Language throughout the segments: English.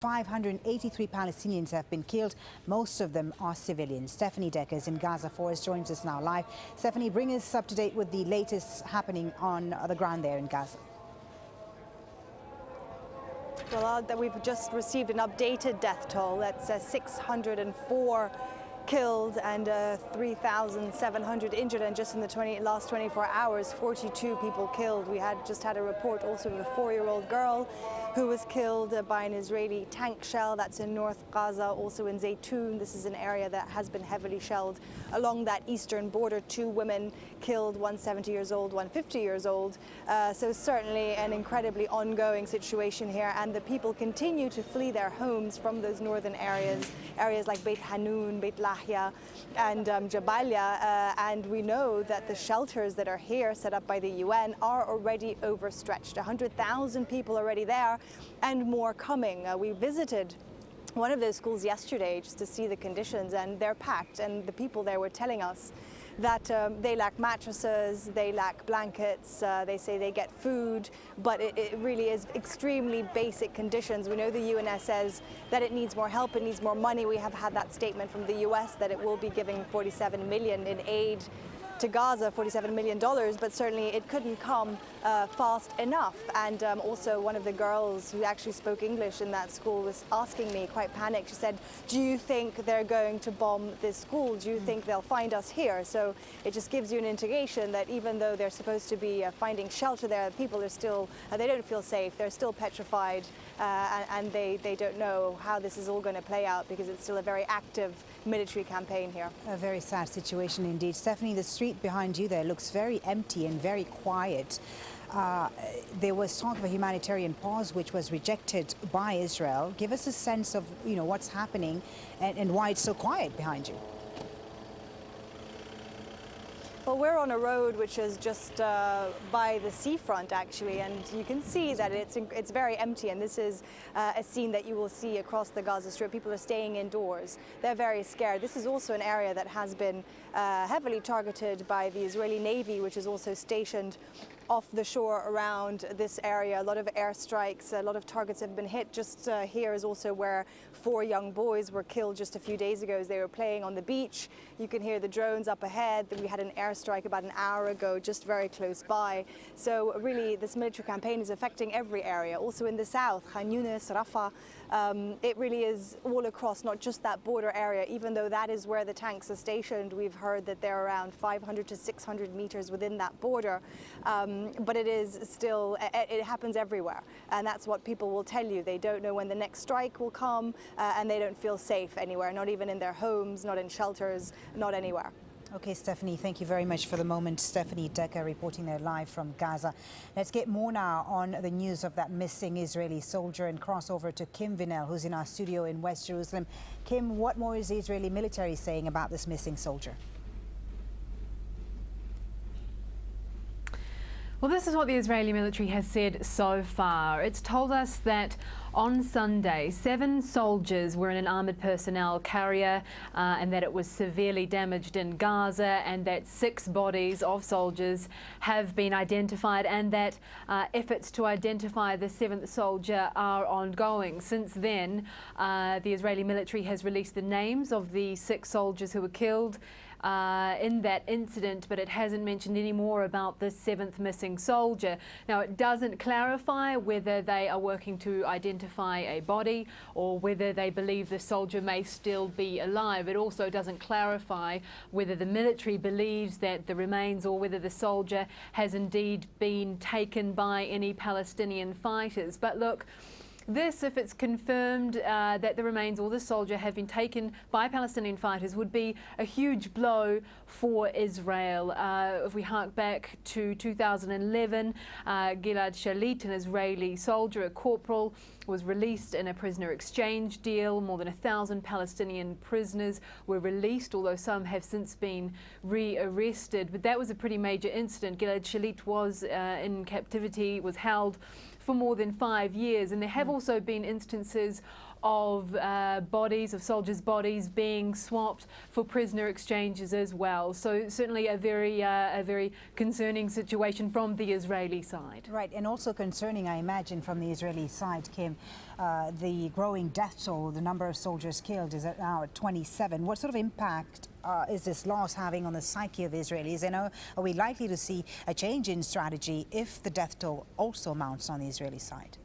583 Palestinians have been killed. Most of them are civilians. Stephanie Decker is in Gaza for us, joins us now live. Stephanie, bring us up to date with the latest happening on the ground there in Gaza. Well, we've just received an updated death toll. That's 604 killed and 3,700 injured, and just in the last 24 hours, 42 people killed. We just had a report also of a 4-year-old girl who was killed by an Israeli tank shell. That's in North Gaza, also in Zaytun. This is an area that has been heavily shelled along that eastern border. 2 women killed, one 70 years old, one 50 years old. So certainly an incredibly ongoing situation here, and the people continue to flee their homes from those northern areas like Beit Hanun, Beit Lahia and Jabalia, and we know that the shelters that are here set up by the UN are already overstretched. 100,000 people already there and more coming. We visited one of those schools yesterday just to see the conditions, and they're packed, and the people there were telling us that they lack mattresses, they lack blankets, they say they get food, but it really is extremely basic conditions. We know the UN says that it needs more help, it needs more money. We have had that statement from the US that it will be giving $47 million in aid to Gaza, $47 million, but certainly it couldn't come fast enough. And also one of the girls who actually spoke English in that school was asking me, quite panicked, she said, do you think they're going to bomb this school? Do you think they'll find us here? So it just gives you an indication that even though they're supposed to be finding shelter there, people are still, they don't feel safe, they're still petrified, and they don't know how this is all going to play out, because it's still a very active military campaign here. A very sad situation indeed. Stephanie, the street behind you there looks very empty and very quiet. There was talk of a humanitarian pause which was rejected by Israel. Give us a sense of what's happening and why it's so quiet behind you. Well, we're on a road which is just by the seafront, actually, and you can see that it's very empty, and this is a scene that you will see across the Gaza Strip. People are staying indoors. They're very scared. This is also an area that has been heavily targeted by the Israeli Navy, which is also stationed off the shore around this area. A lot of airstrikes, a lot of targets have been hit. Just here is also where 4 young boys were killed just a few days ago as they were playing on the beach. You can hear the drones up ahead. We had an airstrike about an hour ago just very close by. So really this military campaign is affecting every area. Also in the south, Khan Yunis, Rafah, it really is all across, not just that border area. Even though that is where the tanks are stationed, we've heard that they're around 500 to 600 meters within that border. But it is still, it happens everywhere. And that's what people will tell you. They don't know when the next strike will come, and they don't feel safe anywhere, not even in their homes, not in shelters, not anywhere. Okay, Stephanie, thank you very much for the moment. Stephanie Decker reporting there live from Gaza. Let's get more now on the news of that missing Israeli soldier and cross over to Kim Vinell, who's in our studio in West Jerusalem. Kim, what more is the Israeli military saying about this missing soldier? Well, this is what the Israeli military has said so far. It's told us that on Sunday, 7 soldiers were in an armoured personnel carrier and that it was severely damaged in Gaza, and that 6 bodies of soldiers have been identified, and that efforts to identify the 7th soldier are ongoing. Since then, the Israeli military has released the names of the 6 soldiers who were killed in that incident, but it hasn't mentioned any more about the 7th missing soldier. Now, it doesn't clarify whether they are working to identify a body or whether they believe the soldier may still be alive. It also doesn't clarify whether the military believes that the remains or whether the soldier has indeed been taken by any Palestinian fighters. But look, this, if it's confirmed that the remains or the soldier have been taken by Palestinian fighters, would be a huge blow for Israel. If we hark back to 2011, Gilad Shalit, an Israeli soldier, a corporal, was released in a prisoner exchange deal. More than 1,000 Palestinian prisoners were released, although some have since been re-arrested. But that was a pretty major incident. Gilad Shalit was in captivity, was held for more than 5 years, and there have also been instances of soldiers' bodies being swapped for prisoner exchanges as well. So certainly a very concerning situation from the Israeli side. Right, and also concerning, I imagine, from the Israeli side, Kim, the growing death toll. The number of soldiers killed is now at 27. What sort of impact is this loss having on the psyche of Israelis? And are we likely to see a change in strategy if the death toll also mounts on the Israeli side?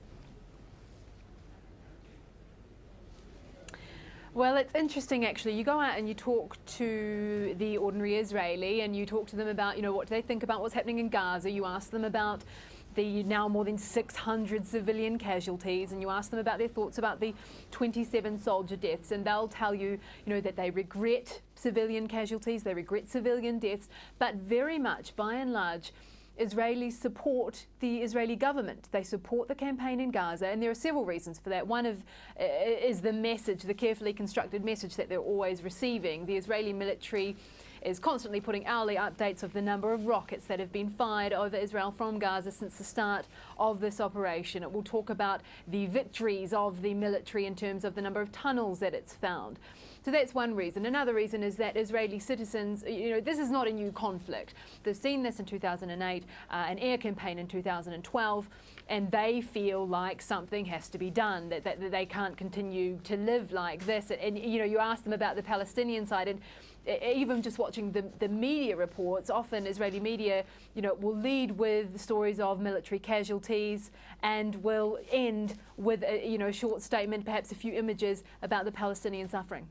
Well, it's interesting actually. You go out and you talk to the ordinary Israeli and you talk to them about, what do they think about what's happening in Gaza. You ask them about the now more than 600 civilian casualties, and you ask them about their thoughts about the 27 soldier deaths, and they'll tell you, that they regret civilian casualties, they regret civilian deaths, but very much, by and large, Israelis support the Israeli government. They support the campaign in Gaza, and there are several reasons for that. One is the message, the carefully constructed message that they're always receiving. The Israeli military is constantly putting hourly updates of the number of rockets that have been fired over Israel from Gaza since the start of this operation. It will talk about the victories of the military in terms of the number of tunnels that it's found. So that's one reason. Another reason is that Israeli citizens, this is not a new conflict. They've seen this in 2008, an air campaign in 2012, and they feel like something has to be done, that they can't continue to live like this. And you ask them about the Palestinian side, and even just watching the media reports, often Israeli media, will lead with stories of military casualties and will end with a short statement, perhaps a few images about the Palestinian suffering.